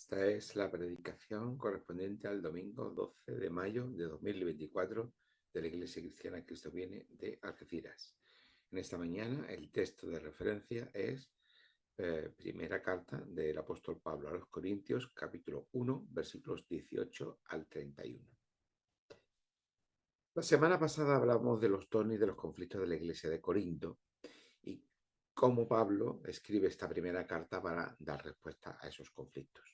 Esta es la predicación correspondiente al domingo 12 de mayo de 2024 de la Iglesia Cristiana Cristo Viene de Algeciras. En esta mañana el texto de referencia es primera carta del apóstol Pablo a los Corintios, capítulo 1, versículos 18 al 31. La semana pasada hablamos de los tonos y de los conflictos de la Iglesia de Corinto y cómo Pablo escribe esta primera carta para dar respuesta a esos conflictos.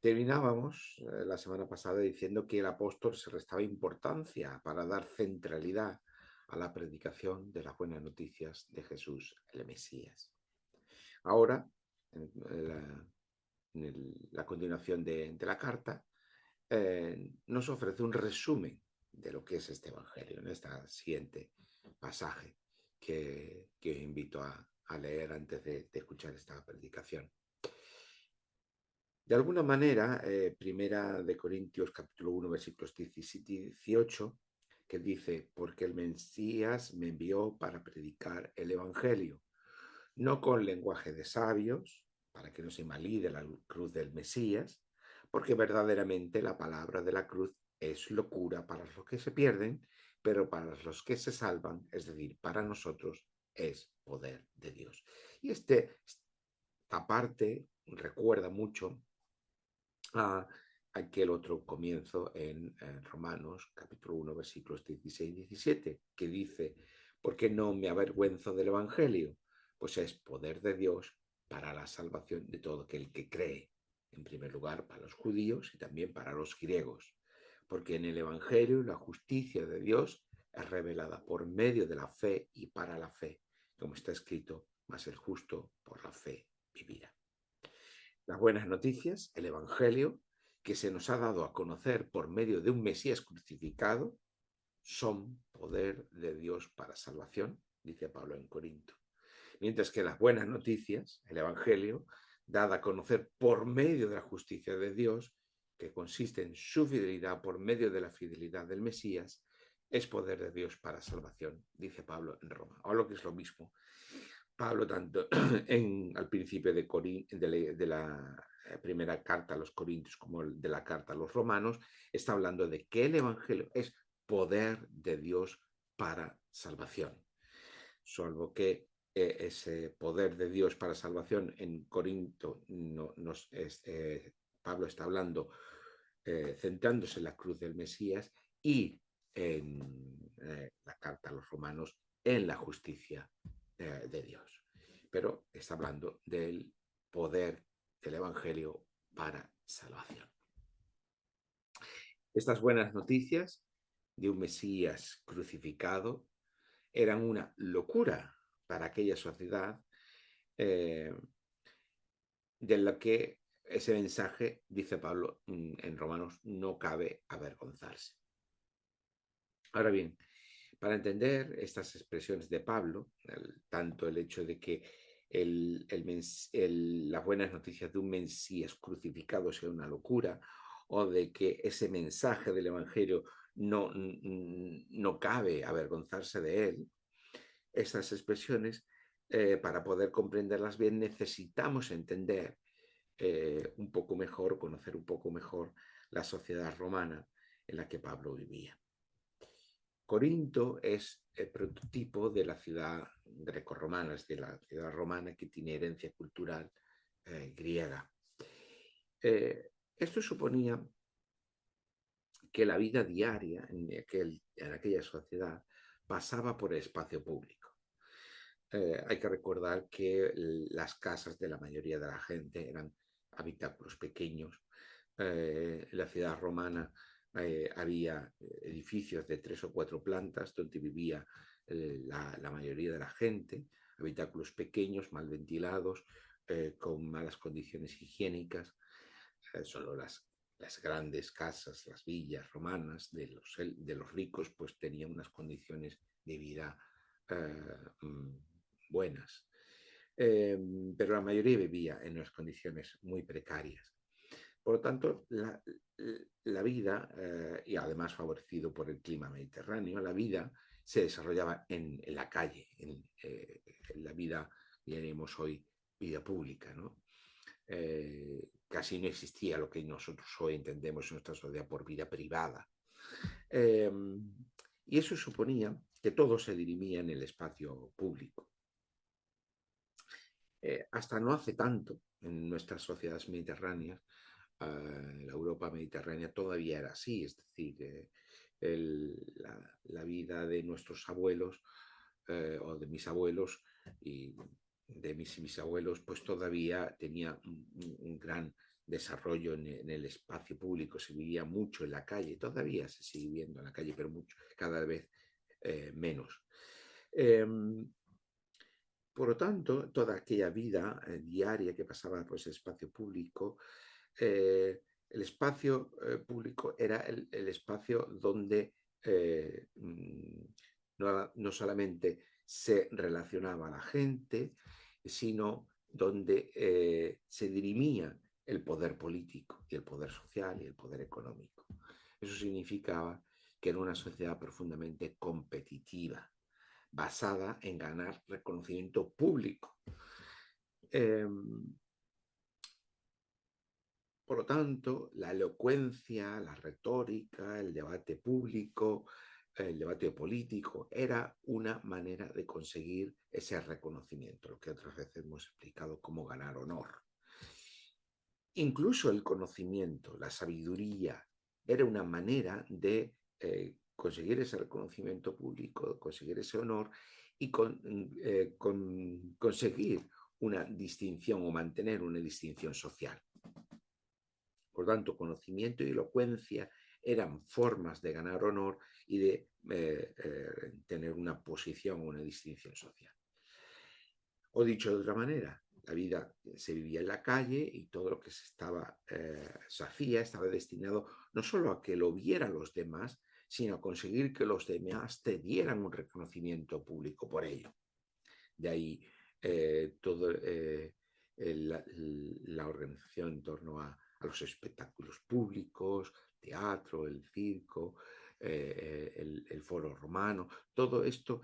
Terminábamos la semana pasada diciendo que el apóstol se restaba importancia para dar centralidad a la predicación de las buenas noticias de Jesús, el Mesías. Ahora, en la continuación de la carta, nos ofrece un resumen de lo que es este Evangelio, en este siguiente pasaje que os invito a leer antes de escuchar esta predicación. De alguna manera, primera de Corintios capítulo 1, versículos 17 y 18, que dice, porque el Mesías me envió para predicar el Evangelio, no con lenguaje de sabios, para que no se invalide la cruz del Mesías, porque verdaderamente la palabra de la cruz es locura para los que se pierden, pero para los que se salvan, es decir, para nosotros, es poder de Dios. Y esta parte recuerda mucho a aquel otro comienzo en Romanos capítulo 1 versículos 16 y 17 que dice, porque no me avergüenzo del Evangelio, pues es poder de Dios para la salvación de todo aquel que cree, en primer lugar para los judíos y también para los griegos, porque en el Evangelio la justicia de Dios es revelada por medio de la fe y para la fe, como está escrito, mas el justo por la fe vivirá. Las buenas noticias, el Evangelio, que se nos ha dado a conocer por medio de un Mesías crucificado, son poder de Dios para salvación, dice Pablo en Corinto. Mientras que las buenas noticias, el Evangelio, dada a conocer por medio de la justicia de Dios, que consiste en su fidelidad por medio de la fidelidad del Mesías, es poder de Dios para salvación, dice Pablo en Roma. O lo que es lo mismo. Pablo, tanto al principio de la primera carta a los Corintios como de la carta a los Romanos, está hablando de que el Evangelio es poder de Dios para salvación. Salvo que ese poder de Dios para salvación en Corinto Pablo está hablando centrándose en la cruz del Mesías y en la carta a los Romanos en la justicia de Dios. Pero está hablando del poder del Evangelio para salvación. Estas buenas noticias de un Mesías crucificado eran una locura para aquella sociedad de la que ese mensaje, dice Pablo en Romanos, no cabe avergonzarse. Ahora bien, para entender estas expresiones de Pablo, tanto el hecho de que las buenas noticias de un Mesías crucificado sea una locura, o de que ese mensaje del Evangelio no cabe avergonzarse de él, estas expresiones, para poder comprenderlas bien, necesitamos entender un poco mejor, conocer un poco mejor la sociedad romana en la que Pablo vivía. Corinto es el prototipo de la ciudad grecorromana, es de la ciudad romana que tiene herencia cultural griega. Esto suponía que la vida diaria en aquella sociedad pasaba por el espacio público. Hay que recordar que las casas de la mayoría de la gente eran habitáculos pequeños. En la ciudad romana había edificios de 3 o 4 plantas donde vivía la mayoría de la gente, habitáculos pequeños, mal ventilados, con malas condiciones higiénicas. Solo las grandes casas, las villas romanas de los ricos, pues tenían unas condiciones de vida buenas. Pero la mayoría vivía en unas condiciones muy precarias. Por lo tanto, la vida, y además favorecido por el clima mediterráneo, la vida se desarrollaba en la calle, en la vida, diremos hoy, vida pública, ¿no? casi no existía lo que nosotros hoy entendemos en nuestra sociedad por vida privada. Eh, y eso suponía que todo se dirimía en el espacio público. Hasta no hace tanto, en nuestras sociedades mediterráneas, la Europa mediterránea todavía era así, es decir, la vida de nuestros abuelos o de mis abuelos y de mis bisabuelos, pues todavía tenía un gran desarrollo en el espacio público, se vivía mucho en la calle, todavía se sigue viviendo en la calle, pero mucho, cada vez menos. Eh, por lo tanto, toda aquella vida diaria que pasaba por ese espacio público, el espacio público era el espacio donde no solamente se relacionaba la gente, sino donde se dirimía el poder político y el poder social y el poder económico. Eso significaba que era una sociedad profundamente competitiva, basada en ganar reconocimiento público. Eh, por lo tanto, la elocuencia, la retórica, el debate público, el debate político, era una manera de conseguir ese reconocimiento, lo que otras veces hemos explicado como ganar honor. Incluso el conocimiento, la sabiduría, era una manera de conseguir ese reconocimiento público, conseguir ese honor y conseguir una distinción o mantener una distinción social. Por tanto, conocimiento y elocuencia eran formas de ganar honor y de tener una posición o una distinción social. O dicho de otra manera, la vida se vivía en la calle y todo lo que se hacía estaba destinado no solo a que lo vieran los demás, sino a conseguir que los demás te dieran un reconocimiento público por ello. De ahí toda la organización en torno a los espectáculos públicos, teatro, el circo, el foro romano, todo esto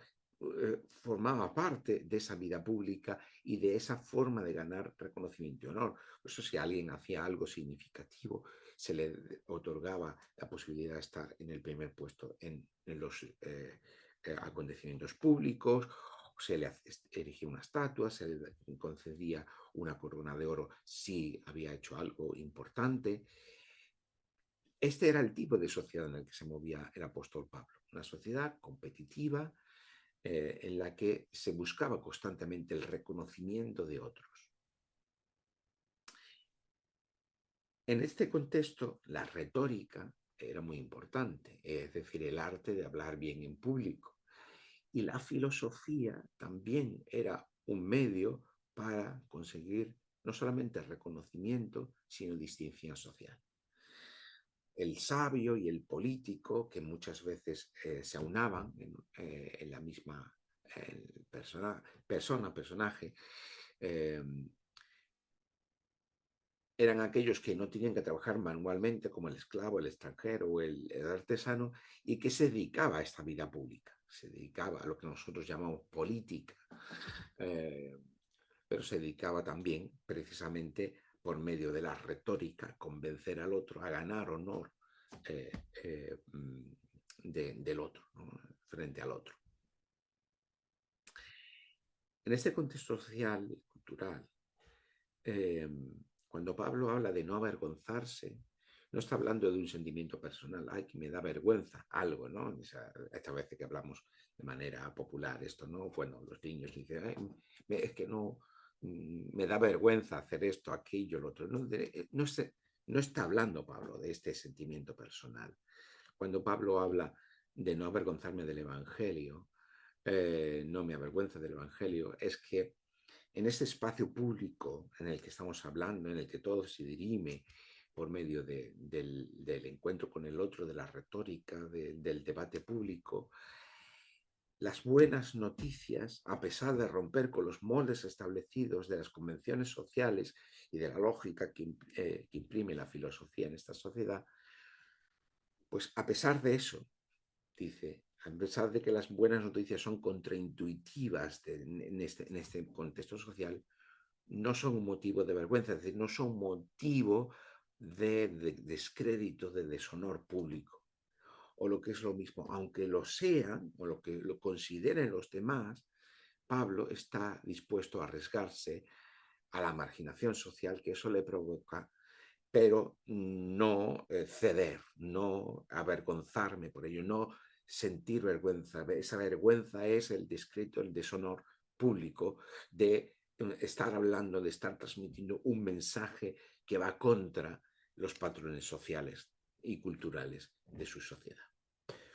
formaba parte de esa vida pública y de esa forma de ganar reconocimiento y honor. Por eso si alguien hacía algo significativo, se le otorgaba la posibilidad de estar en el primer puesto en los acontecimientos públicos, se le erigía una estatua, se le concedía una corona de oro si había hecho algo importante. Este era el tipo de sociedad en el que se movía el apóstol Pablo, una sociedad competitiva en la que se buscaba constantemente el reconocimiento de otros. En este contexto, la retórica era muy importante, es decir, el arte de hablar bien en público. Y la filosofía también era un medio para conseguir no solamente reconocimiento, sino distinción social. El sabio y el político, que muchas veces se aunaban en la misma personaje, eran aquellos que no tenían que trabajar manualmente, como el esclavo, el extranjero o el artesano, y que se dedicaba a esta vida pública, se dedicaba a lo que nosotros llamamos política, pero se dedicaba también precisamente por medio de la retórica, convencer al otro a ganar honor eh, eh, del otro, ¿no? Frente al otro. En este contexto social y cultural, cuando Pablo habla de no avergonzarse, no está hablando de un sentimiento personal, ay, que me da vergüenza algo, ¿no? Esta vez que hablamos de manera popular esto, ¿no? Bueno, los niños dicen, ay, es que no, me da vergüenza hacer esto, aquello, lo otro. No está hablando Pablo de este sentimiento personal. Cuando Pablo habla de no avergonzarme del Evangelio, no me avergüenza del Evangelio, es que en este espacio público en el que estamos hablando, en el que todo se dirime por medio del encuentro con el otro, de la retórica, del debate público, las buenas noticias, a pesar de romper con los moldes establecidos de las convenciones sociales y de la lógica que imprime la filosofía en esta sociedad, pues a pesar de eso, dice, a pesar de que las buenas noticias son contraintuitivas en este contexto social, no son un motivo de vergüenza, es decir, no son motivo de descrédito, de deshonor público. O lo que es lo mismo, aunque lo sean o lo que lo consideren los demás, Pablo está dispuesto a arriesgarse a la marginación social que eso le provoca, pero no ceder, no avergonzarme por ello, no sentir vergüenza. Esa vergüenza es el descrédito, el deshonor público de estar hablando, de estar transmitiendo un mensaje que va contra los patrones sociales y culturales de su sociedad.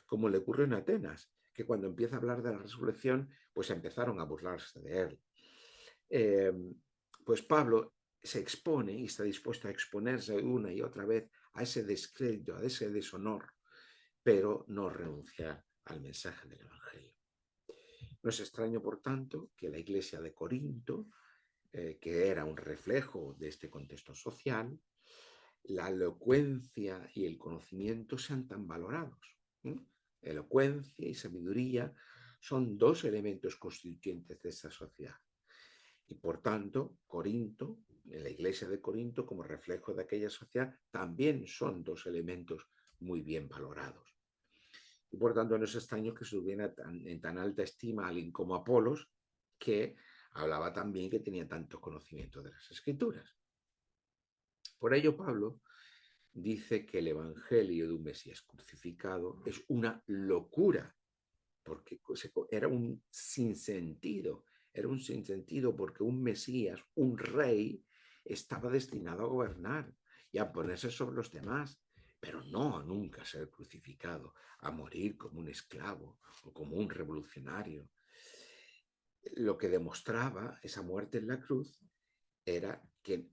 Como le ocurrió en Atenas, que cuando empieza a hablar de la resurrección, pues empezaron a burlarse de él. Eh, pues Pablo se expone y está dispuesto a exponerse una y otra vez a ese descrédito, a ese deshonor, pero no renunciar al mensaje del Evangelio. No es extraño, por tanto, que la iglesia de Corinto, que era un reflejo de este contexto social, la elocuencia y el conocimiento sean tan valorados. Elocuencia y sabiduría son dos elementos constituyentes de esa sociedad. Y por tanto, Corinto, en la iglesia de Corinto, como reflejo de aquella sociedad, también son dos elementos muy bien valorados. Y por tanto, no es extraño que se tuviera en tan alta estima a alguien como Apolos, que hablaba también que tenía tanto conocimiento de las Escrituras. Por ello, Pablo dice que el evangelio de un Mesías crucificado es una locura, porque era un sinsentido, porque un Mesías, un rey, estaba destinado a gobernar y a ponerse sobre los demás, pero no a nunca ser crucificado, a morir como un esclavo o como un revolucionario. Lo que demostraba esa muerte en la cruz era que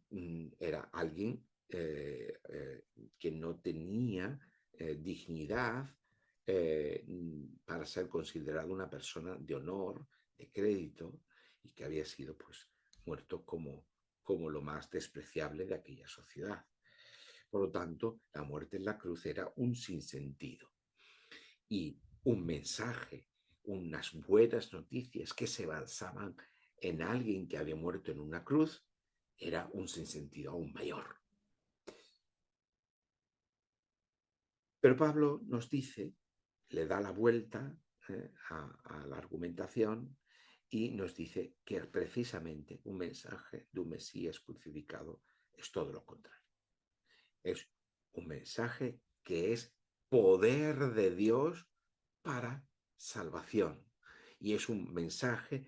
era alguien que no tenía dignidad para ser considerado una persona de honor, de crédito, y que había sido pues muerto como lo más despreciable de aquella sociedad. Por lo tanto, la muerte en la cruz era un sinsentido y un mensaje, unas buenas noticias que se basaban en alguien que había muerto en una cruz, era un sinsentido aún mayor. Pero Pablo nos dice, le da la vuelta a la argumentación y nos dice que precisamente un mensaje de un Mesías crucificado es todo lo contrario. Es un mensaje que es poder de Dios para salvación. Y es un mensaje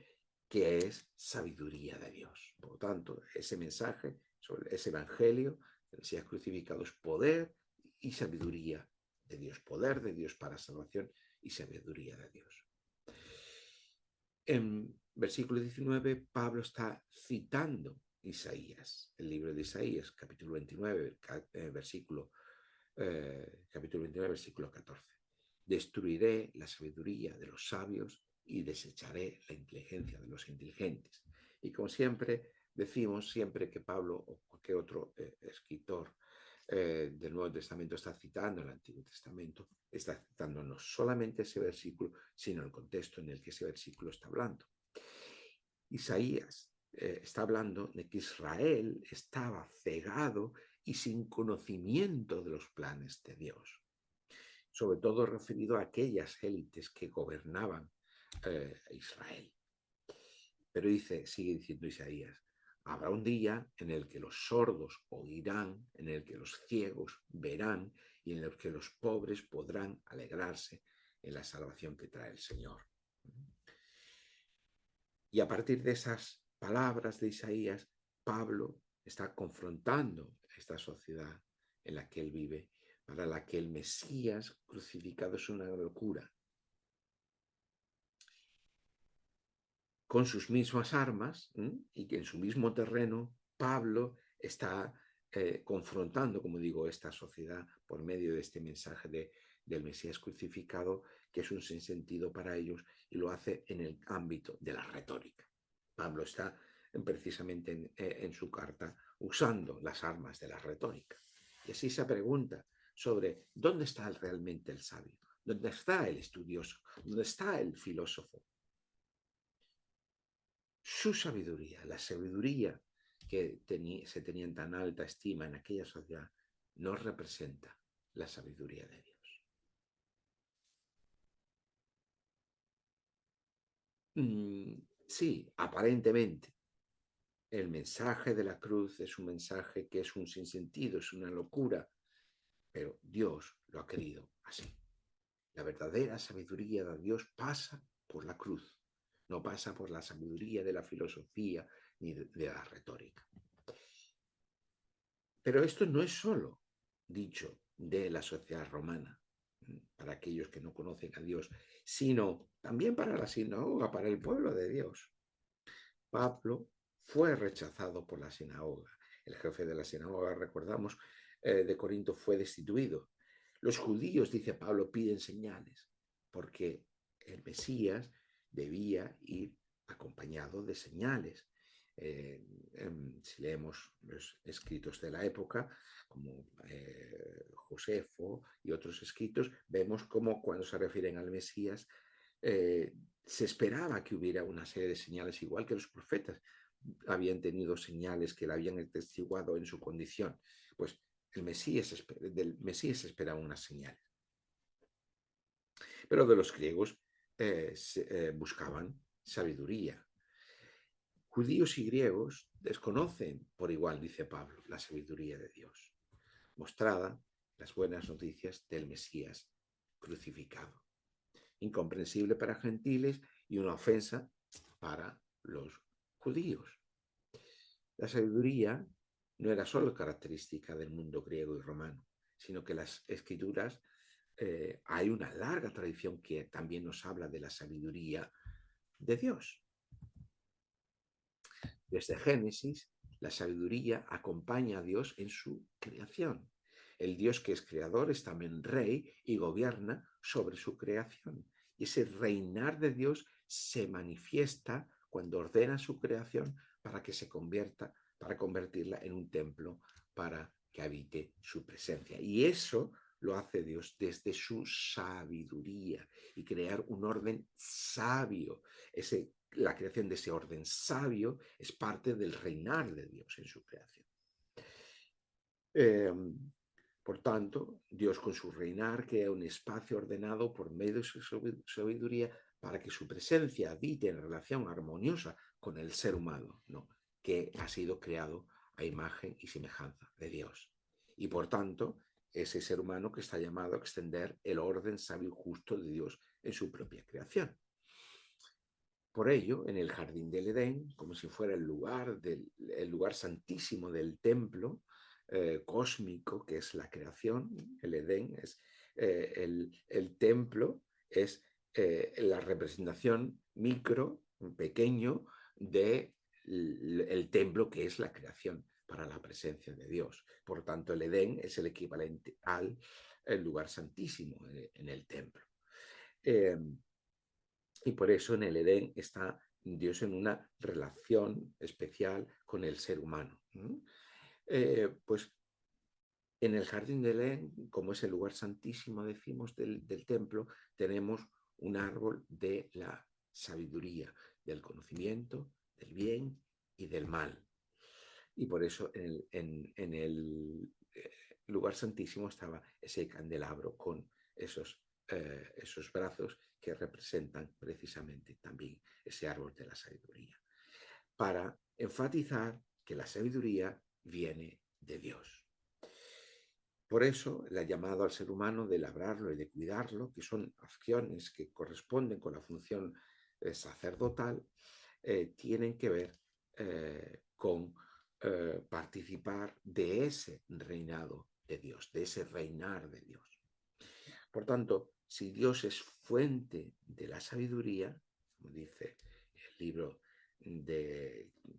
que es sabiduría de Dios. Por lo tanto, ese mensaje, sobre ese evangelio, el Mesías crucificado es poder y sabiduría de Dios. Poder de Dios para salvación y sabiduría de Dios. En versículo 19, Pablo está citando Isaías, el libro de Isaías, capítulo 29, capítulo 29, versículo 14. Destruiré la sabiduría de los sabios y desecharé la inteligencia de los inteligentes. Y como siempre decimos, siempre que Pablo o cualquier otro escritor del Nuevo Testamento está citando el Antiguo Testamento, está citando no solamente ese versículo, sino el contexto en el que ese versículo está hablando. Isaías está hablando de que Israel estaba cegado y sin conocimiento de los planes de Dios, sobre todo referido a aquellas élites que gobernaban Israel. Pero sigue diciendo Isaías, habrá un día en el que los sordos oirán, en el que los ciegos verán y en el que los pobres podrán alegrarse en la salvación que trae el Señor. Y a partir de esas palabras de Isaías, Pablo está confrontando esta sociedad en la que él vive, para la que el Mesías crucificado es una locura. Con sus mismas armas y que en su mismo terreno, Pablo está confrontando, como digo, esta sociedad por medio de este mensaje del Mesías crucificado, que es un sinsentido para ellos, y lo hace en el ámbito de la retórica. Pablo está precisamente en su carta usando las armas de la retórica. Y así se pregunta sobre dónde está realmente el sabio, dónde está el estudioso, dónde está el filósofo. Su sabiduría, la sabiduría que se tenía en tan alta estima en aquella sociedad no representa la sabiduría de Dios. Sí, aparentemente. El mensaje de la cruz es un mensaje que es un sinsentido, es una locura, pero Dios lo ha querido así. La verdadera sabiduría de Dios pasa por la cruz, no pasa por la sabiduría de la filosofía ni de la retórica. Pero esto no es solo dicho de la sociedad romana, para aquellos que no conocen a Dios, sino también para la sinagoga, para el pueblo de Dios. Pablo fue rechazado por la sinagoga. El jefe de la sinagoga, recordamos, de Corinto fue destituido. Los judíos, dice Pablo, piden señales, porque el Mesías debía ir acompañado de señales. Si leemos los escritos de la época, como Josefo y otros escritos, vemos cómo cuando se refieren al Mesías, se esperaba que hubiera una serie de señales, igual que los profetas habían tenido señales que le habían atestiguado en su condición. Pues del Mesías se esperaba unas señales. Pero de los griegos buscaban sabiduría. Judíos y griegos desconocen por igual, dice Pablo, la sabiduría de Dios, mostrada las buenas noticias del Mesías crucificado. Incomprensible para gentiles y una ofensa para los judíos. La sabiduría no era solo característica del mundo griego y romano, sino que las escrituras, hay una larga tradición que también nos habla de la sabiduría de Dios. Desde Génesis, la sabiduría acompaña a Dios en su creación. El Dios que es creador es también rey y gobierna sobre su creación. Y ese reinar de Dios se manifiesta cuando ordena su creación para que se convierta, para convertirla en un templo para que habite su presencia. Y eso lo hace Dios desde su sabiduría y crear un orden sabio. La creación de ese orden sabio es parte del reinar de Dios en su creación. Por tanto, Dios con su reinar crea un espacio ordenado por medio de su sabiduría para que su presencia habite en relación armoniosa con el ser humano, ¿no?, que ha sido creado a imagen y semejanza de Dios. Y por tanto, ese ser humano que está llamado a extender el orden sabio y justo de Dios en su propia creación. Por ello, en el jardín del Edén, como si fuera el lugar santísimo del templo cósmico, que es la creación, el Edén es el templo, es la representación pequeño, del templo que es la creación para la presencia de Dios. Por tanto, el Edén es el equivalente al lugar santísimo en el templo. Y por eso en el Edén está Dios en una relación especial con el ser humano. Pues en el jardín del Edén, como es el lugar santísimo, decimos, del templo, tenemos un árbol de la sabiduría, del conocimiento, del bien y del mal. Y por eso en el lugar santísimo estaba ese candelabro con esos brazos que representan precisamente también ese árbol de la sabiduría, para enfatizar que la sabiduría viene de Dios. Por eso, el llamado al ser humano de labrarlo y de cuidarlo, que son acciones que corresponden con la función sacerdotal, tienen que ver con participar de ese reinado de Dios, de ese reinar de Dios. Por tanto, si Dios es fuente de la sabiduría, como dice el libro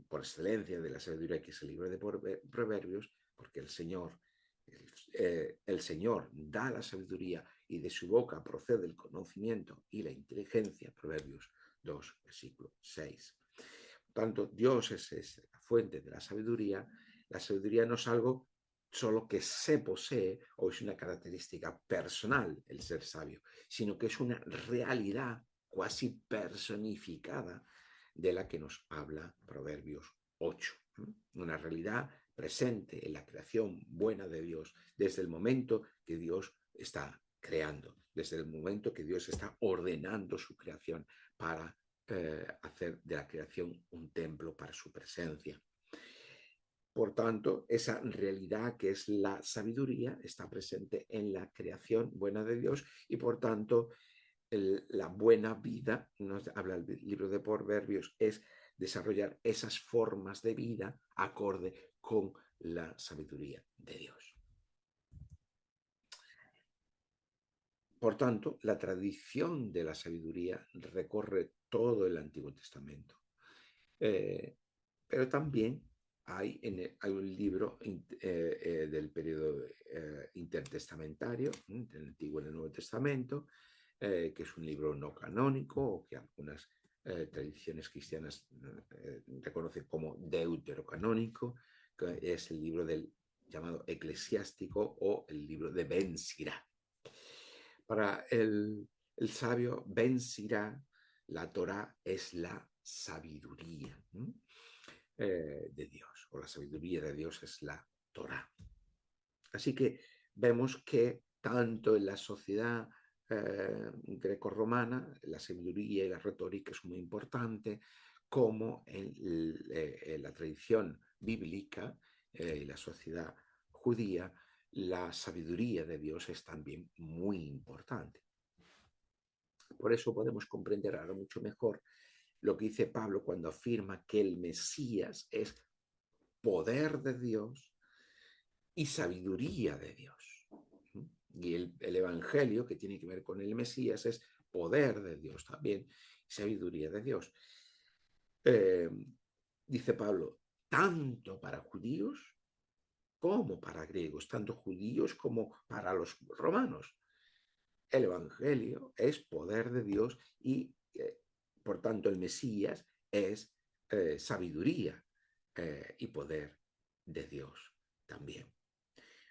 por excelencia de la sabiduría, que es el libro de Proverbios, porque el Señor da la sabiduría y de su boca procede el conocimiento y la inteligencia, Proverbios 2, versículo 6. Por tanto, Dios es la fuente de la sabiduría. La sabiduría no es algo solo que se posee o es una característica personal el ser sabio, sino que es una realidad cuasi personificada de la que nos habla Proverbios 8. una realidad presente en la creación buena de Dios desde el momento que Dios está creando, desde el momento que Dios está ordenando su creación para hacer de la creación un templo para su presencia. Por tanto, esa realidad que es la sabiduría está presente en la creación buena de Dios y por tanto la buena vida, nos habla el libro de Proverbios, es desarrollar esas formas de vida acorde con la sabiduría de Dios. Por tanto, la tradición de la sabiduría recorre todo el Antiguo Testamento. Pero también hay un libro del periodo intertestamentario, entre el Antiguo y el Nuevo Testamento, que es un libro no canónico o que algunas tradiciones cristianas reconocen como deuterocanónico, que es el libro del llamado eclesiástico o el libro de Ben Sirá. Para el sabio Ben Sirá, la Torá es la sabiduría de Dios, o la sabiduría de Dios es la Torá. Así que vemos que tanto en la sociedad grecorromana, la sabiduría y la retórica es muy importante, como en la tradición bíblica y la sociedad judía, la sabiduría de Dios es también muy importante. Por eso podemos comprender ahora mucho mejor lo que dice Pablo cuando afirma que el Mesías es poder de Dios y sabiduría de Dios. Y el Evangelio, que tiene que ver con el Mesías, es poder de Dios también, sabiduría de Dios. Dice Pablo, tanto para judíos como para griegos, tanto judíos como para los romanos. El Evangelio es poder de Dios y, por tanto, el Mesías es sabiduría y poder de Dios también.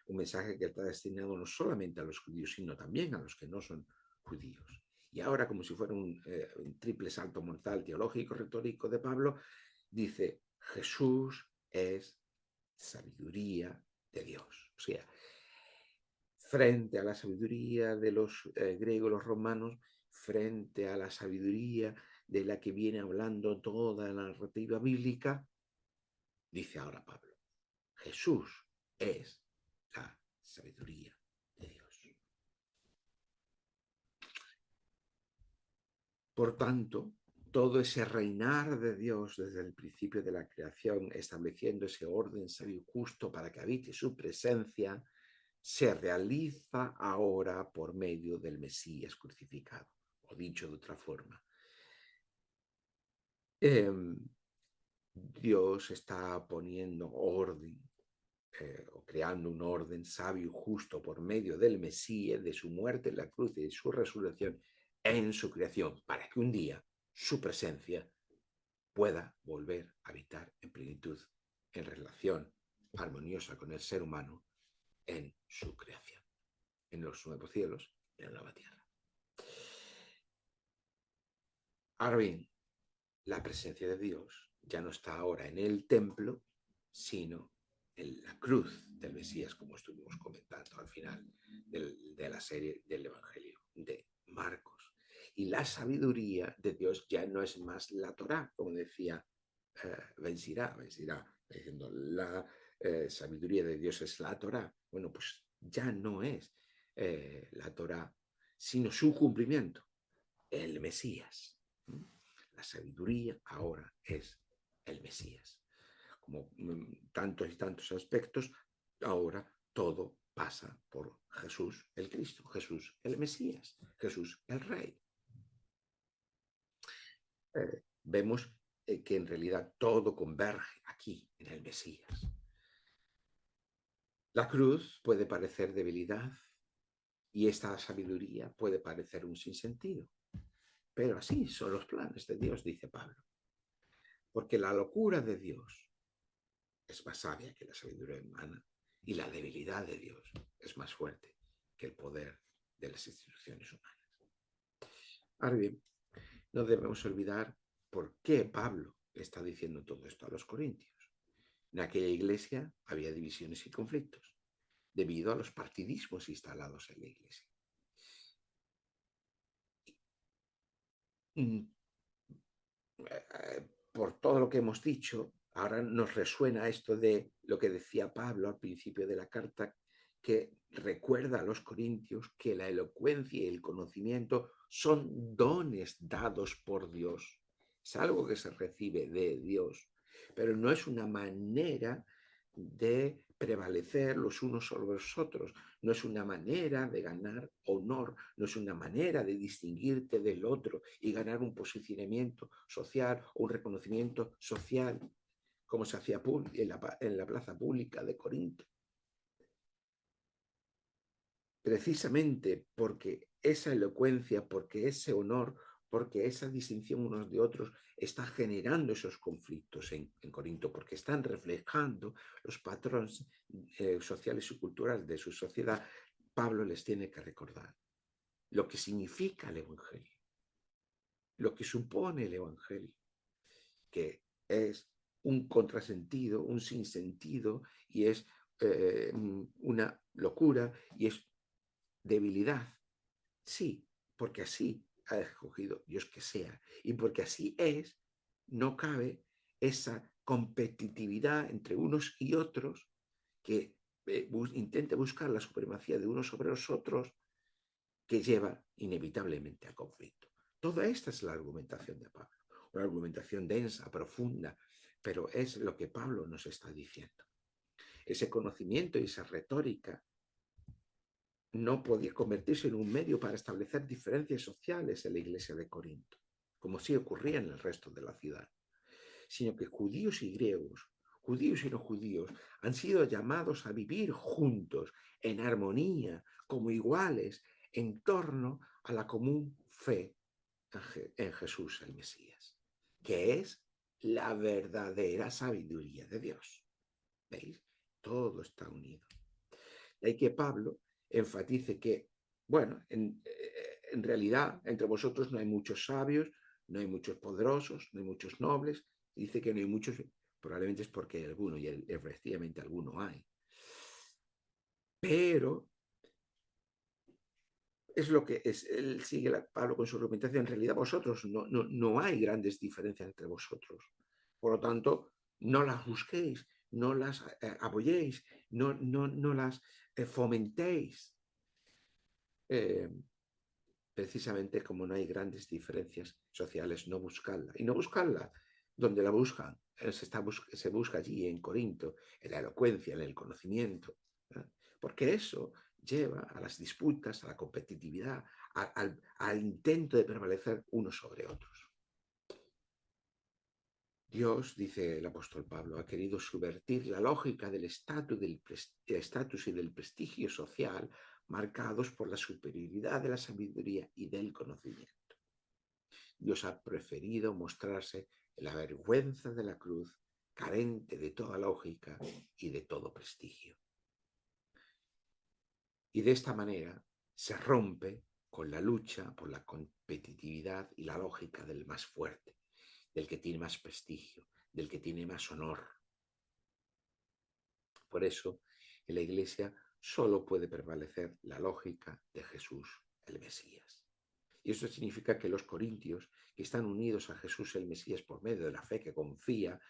Un mensaje que está destinado no solamente a los judíos, sino también a los que no son judíos. Y ahora, como si fuera un triple salto mortal teológico, retórico de Pablo, dice, Jesús es sabiduría de Dios. O sea, frente a la sabiduría de los griegos, los romanos, frente a la sabiduría de la que viene hablando toda la narrativa bíblica, dice ahora Pablo, Jesús es la sabiduría de Dios. Por tanto, todo ese reinar de Dios desde el principio de la creación, estableciendo ese orden sabio y justo para que habite su presencia, se realiza ahora por medio del Mesías crucificado, o dicho de otra forma. Dios está poniendo orden o creando un orden sabio y justo por medio del Mesías, de su muerte en la cruz y de su resurrección en su creación, para que un día su presencia pueda volver a habitar en plenitud, en relación armoniosa con el ser humano en su creación, en los nuevos cielos y en la nueva tierra. Ahora bien, la presencia de Dios ya no está ahora en el templo, sino en la cruz del Mesías, como estuvimos comentando al final de la serie del Evangelio de Marcos. Y la sabiduría de Dios ya no es más la Torá, como decía Ben Sirá, diciendo la sabiduría de Dios es la Torá. Bueno, pues ya no es la Torá, sino su cumplimiento, el Mesías. La sabiduría ahora es el Mesías. Como tantos y tantos aspectos, ahora todo pasa por Jesús el Cristo, Jesús el Mesías, Jesús el Rey. Vemos que en realidad todo converge aquí en el Mesías. La cruz puede parecer debilidad y esta sabiduría puede parecer un sinsentido, pero así son los planes de Dios, dice Pablo. Porque la locura de Dios es más sabia que la sabiduría humana y la debilidad de Dios es más fuerte que el poder de las instituciones humanas. Ahora bien, no debemos olvidar por qué Pablo está diciendo todo esto a los corintios. En aquella iglesia había divisiones y conflictos debido a los partidismos instalados en la iglesia. Por todo lo que hemos dicho, ahora nos resuena esto de lo que decía Pablo al principio de la carta, que recuerda a los corintios que la elocuencia y el conocimiento son dones dados por Dios. Es algo que se recibe de Dios, pero no es una manera de prevalecer los unos sobre los otros, no es una manera de ganar honor, no es una manera de distinguirte del otro y ganar un posicionamiento social o un reconocimiento social como se hacía en la plaza pública de Corinto. Precisamente porque esa elocuencia, porque ese honor, porque esa distinción unos de otros está generando esos conflictos en Corinto, porque están reflejando los patrones sociales y culturales de su sociedad. Pablo les tiene que recordar lo que significa el Evangelio, lo que supone el Evangelio, que es un contrasentido, un sinsentido, y es una locura, y es debilidad. Sí, porque así ha escogido Dios que sea, y porque así es, no cabe esa competitividad entre unos y otros que intente buscar la supremacía de unos sobre los otros, que lleva inevitablemente al conflicto. Toda esta es la argumentación de Pablo, una argumentación densa, profunda, pero es lo que Pablo nos está diciendo. Ese conocimiento y esa retórica no podía convertirse en un medio para establecer diferencias sociales en la iglesia de Corinto, como sí ocurría en el resto de la ciudad, sino que judíos y griegos, judíos y no judíos, han sido llamados a vivir juntos, en armonía, como iguales, en torno a la común fe en Jesús el Mesías, que es la verdadera sabiduría de Dios. ¿Veis? Todo está unido. Hay que Pablo enfatice que, bueno, en realidad entre vosotros no hay muchos sabios, no hay muchos poderosos, no hay muchos nobles. Dice que no hay muchos, probablemente es porque hay alguno, y efectivamente alguno hay. Pero es lo que es, él sigue Pablo con su argumentación. En realidad vosotros no hay grandes diferencias entre vosotros. Por lo tanto, no las busquéis, no las apoyéis, no las fomentéis. Precisamente como no hay grandes diferencias sociales, no buscarla. Y no buscarla donde la buscan. Se busca allí en Corinto, en la elocuencia, en el conocimiento. ¿Eh? Porque eso lleva a las disputas, a la competitividad, al intento de prevalecer unos sobre otros. Dios, dice el apóstol Pablo, ha querido subvertir la lógica del estatus y del prestigio social marcados por la superioridad de la sabiduría y del conocimiento. Dios ha preferido mostrarse en la vergüenza de la cruz, carente de toda lógica y de todo prestigio. Y de esta manera se rompe con la lucha por la competitividad y la lógica del más fuerte, del que tiene más prestigio, del que tiene más honor. Por eso, en la Iglesia solo puede prevalecer la lógica de Jesús, el Mesías. Y eso significa que los corintios, que están unidos a Jesús el Mesías por medio de la fe que confía,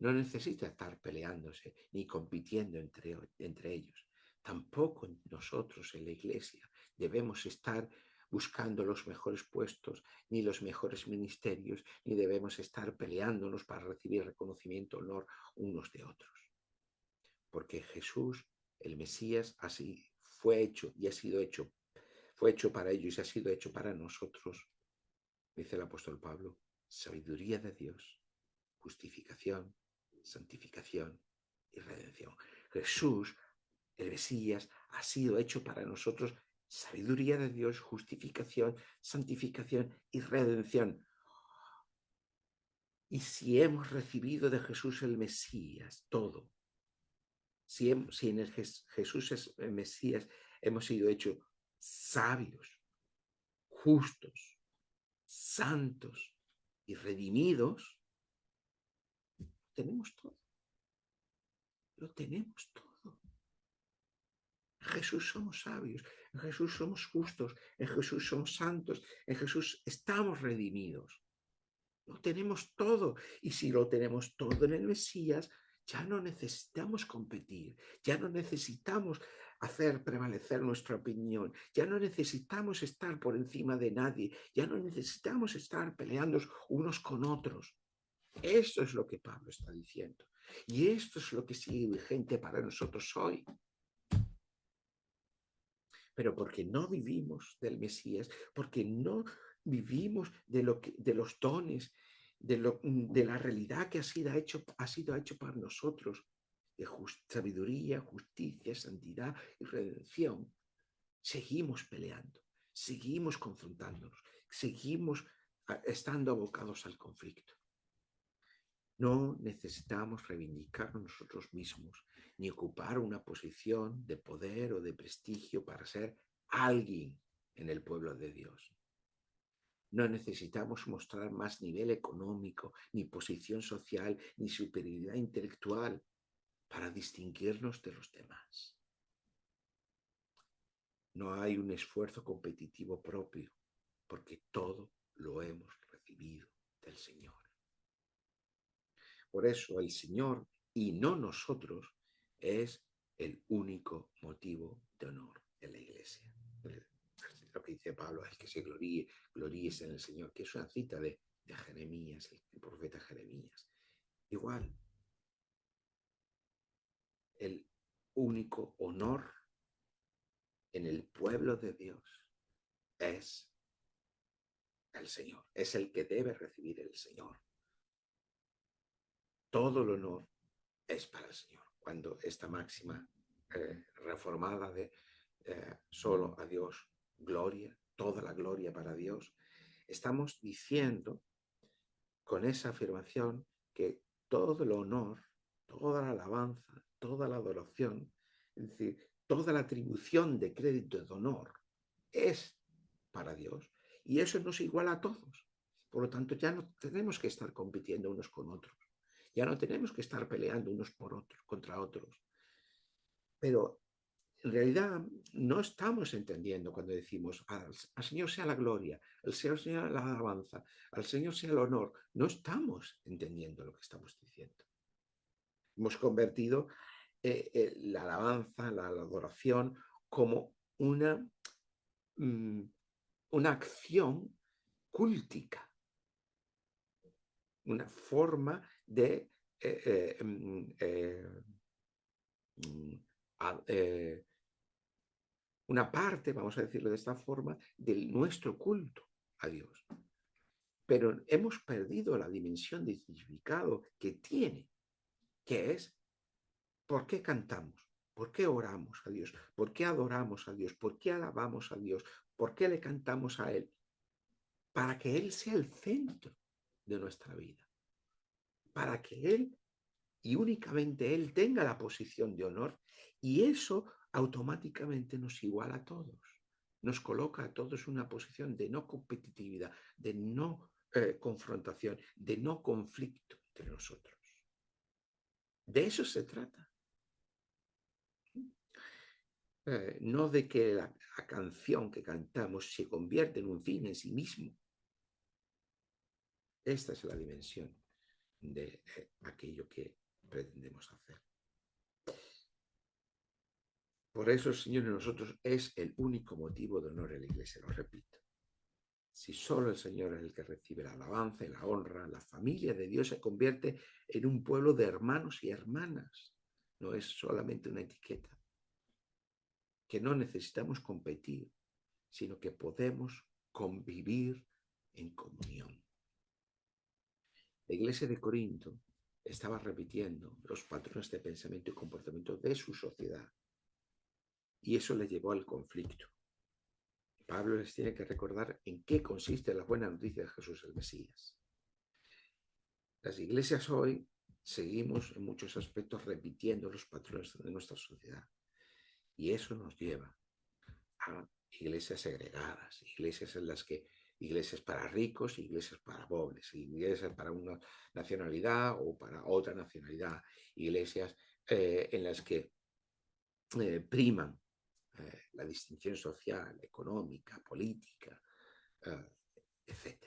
no necesitan estar peleándose ni compitiendo entre ellos. Tampoco nosotros en la Iglesia debemos estar buscando los mejores puestos, ni los mejores ministerios, ni debemos estar peleándonos para recibir reconocimiento, honor unos de otros. Porque Jesús, el Mesías, así fue hecho y ha sido hecho, fue hecho para ellos y ha sido hecho para nosotros, dice el apóstol Pablo, sabiduría de Dios, justificación, santificación y redención. Jesús, el Mesías, ha sido hecho para nosotros sabiduría de Dios, justificación, santificación y redención. Y si hemos recibido de Jesús el Mesías todo, si en el Jesús es el Mesías hemos sido hechos sabios, justos, santos y redimidos, tenemos todo. Lo tenemos todo. En Jesús somos sabios, en Jesús somos justos, en Jesús somos santos, en Jesús estamos redimidos. Lo tenemos todo. Y si lo tenemos todo en el Mesías, ya no necesitamos competir, ya no necesitamos hacer prevalecer nuestra opinión, ya no necesitamos estar por encima de nadie, ya no necesitamos estar peleando unos con otros. Esto es lo que Pablo está diciendo. Y esto es lo que sigue vigente para nosotros hoy. Pero porque no vivimos del Mesías, porque no vivimos de los dones, de la realidad que ha sido hecho para nosotros, de sabiduría, justicia, santidad y redención, seguimos peleando, seguimos confrontándonos, seguimos estando abocados al conflicto. No necesitamos reivindicarnos nosotros mismos, ni ocupar una posición de poder o de prestigio para ser alguien en el pueblo de Dios. No necesitamos mostrar más nivel económico, ni posición social, ni superioridad intelectual para distinguirnos de los demás. No hay un esfuerzo competitivo propio, porque todo lo hemos recibido del Señor. Por eso el Señor y no nosotros es el único motivo de honor en la Iglesia. Lo que dice Pablo, el que se gloríese en el Señor, que es una cita de Jeremías, el profeta Jeremías. Igual, el único honor en el pueblo de Dios es el Señor, es el que debe recibir el Señor. Todo el honor es para el Señor. Cuando esta máxima reformada de solo a Dios gloria, toda la gloria para Dios, estamos diciendo con esa afirmación que todo el honor, toda la alabanza, toda la adoración, es decir, toda la atribución de crédito y de honor es para Dios, y eso nos iguala a todos. Por lo tanto, ya no tenemos que estar compitiendo unos con otros, ya no tenemos que estar peleando unos por otros, contra otros. Pero en realidad no estamos entendiendo cuando decimos al Señor sea la gloria, al Señor sea la alabanza, al Señor sea el honor. No estamos entendiendo lo que estamos diciendo. Hemos convertido la alabanza, la adoración como una acción cultica, una forma de una parte, vamos a decirlo de esta forma, de nuestro culto a Dios. Pero hemos perdido la dimensión de significado que tiene, que es ¿por qué cantamos? ¿Por qué oramos a Dios? ¿Por qué adoramos a Dios? ¿Por qué alabamos a Dios? ¿Por qué le cantamos a Él? Para que Él sea el centro de nuestra vida. Para que Él y únicamente Él tenga la posición de honor, y eso automáticamente nos iguala a todos. Nos coloca a todos en una posición de no competitividad, de no confrontación, de no conflicto entre nosotros. De eso se trata. No de que la canción que cantamos se convierta en un fin en sí mismo. Esta es la dimensión de aquello que pretendemos hacer. Por eso el Señor en nosotros es el único motivo de honor en la Iglesia, lo repito. Si solo el Señor es el que recibe la alabanza y la honra, la familia de Dios se convierte en un pueblo de hermanos y hermanas. No es solamente una etiqueta. Que no necesitamos competir, sino que podemos convivir en comunión. La Iglesia de Corinto estaba repitiendo los patrones de pensamiento y comportamiento de su sociedad. Y eso le llevó al conflicto. Pablo les tiene que recordar en qué consiste la buena noticia de Jesús el Mesías. Las iglesias hoy seguimos en muchos aspectos repitiendo los patrones de nuestra sociedad. Y eso nos lleva a iglesias segregadas, iglesias en las que Iglesias para ricos, iglesias para pobres, iglesias para una nacionalidad o para otra nacionalidad, iglesias en las que priman la distinción social, económica, política, etc.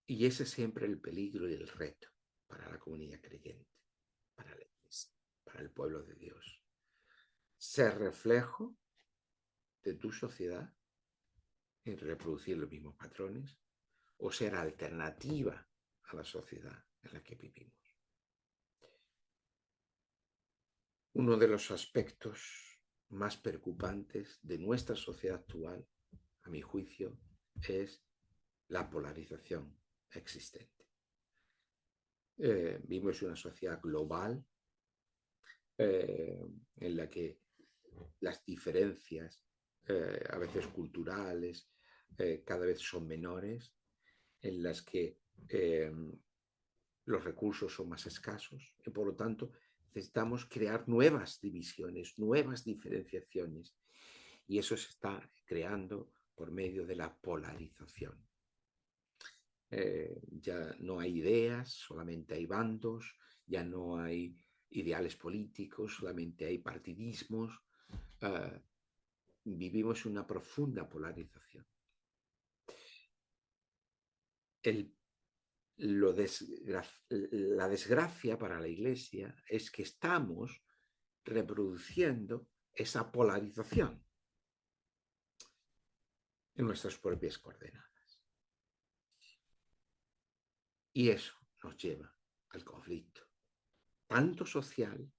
Y ese es siempre el peligro y el reto para la comunidad creyente, para la iglesia, para el pueblo de Dios. Ser reflejo de tu sociedad y reproducir los mismos patrones, o ser alternativa a la sociedad en la que vivimos. Uno de los aspectos más preocupantes de nuestra sociedad actual, a mi juicio, es la polarización existente. Vivimos una sociedad global en la que las diferencias, a veces culturales, cada vez son menores, en las que los recursos son más escasos y por lo tanto necesitamos crear nuevas divisiones, nuevas diferenciaciones, y eso se está creando por medio de la polarización. Ya no hay ideas, solamente hay bandos, ya no hay ideales políticos, solamente hay partidismos. Vivimos una profunda polarización. La desgracia para la Iglesia es que estamos reproduciendo esa polarización en nuestras propias coordenadas. Y eso nos lleva al conflicto, tanto social,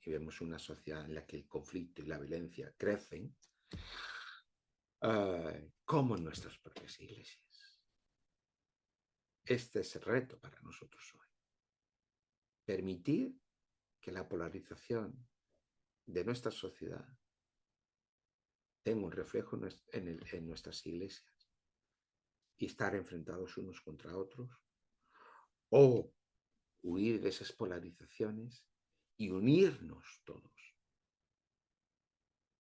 y vemos una sociedad en la que el conflicto y la violencia crecen, como en nuestras propias iglesias. Este es el reto para nosotros hoy. Permitir que la polarización de nuestra sociedad tenga un reflejo en nuestras iglesias y estar enfrentados unos contra otros, o huir de esas polarizaciones y unirnos todos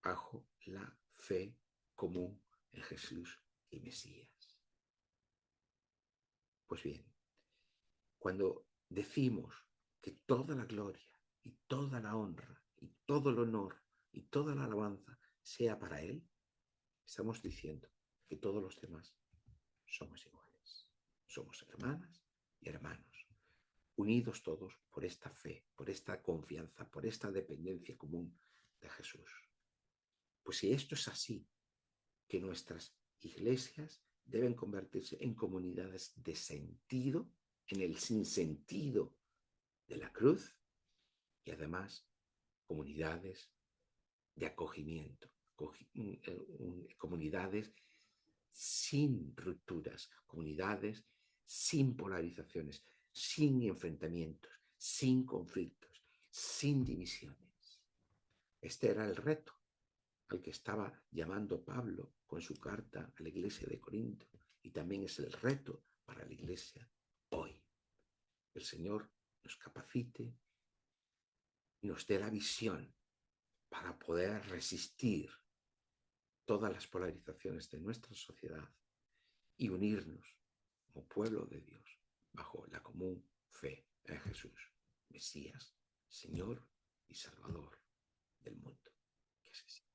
bajo la fe común en Jesús el Mesías. Pues bien, cuando decimos que toda la gloria y toda la honra y todo el honor y toda la alabanza sea para Él, estamos diciendo que todos los demás somos iguales. Somos hermanas y hermanos, unidos todos por esta fe, por esta confianza, por esta dependencia común de Jesús. Pues si esto es así, que nuestras iglesias deben convertirse en comunidades de sentido, en el sinsentido de la cruz, y además comunidades de acogimiento, comunidades sin rupturas, comunidades sin polarizaciones, sin enfrentamientos, sin conflictos, sin divisiones. Este era el reto al que estaba llamando Pablo con su carta a la iglesia de Corinto, y también es el reto para la iglesia hoy. El Señor nos capacite, nos dé la visión para poder resistir todas las polarizaciones de nuestra sociedad y unirnos como pueblo de Dios bajo la común fe en Jesús, Mesías, Señor y Salvador del mundo. Que así sea.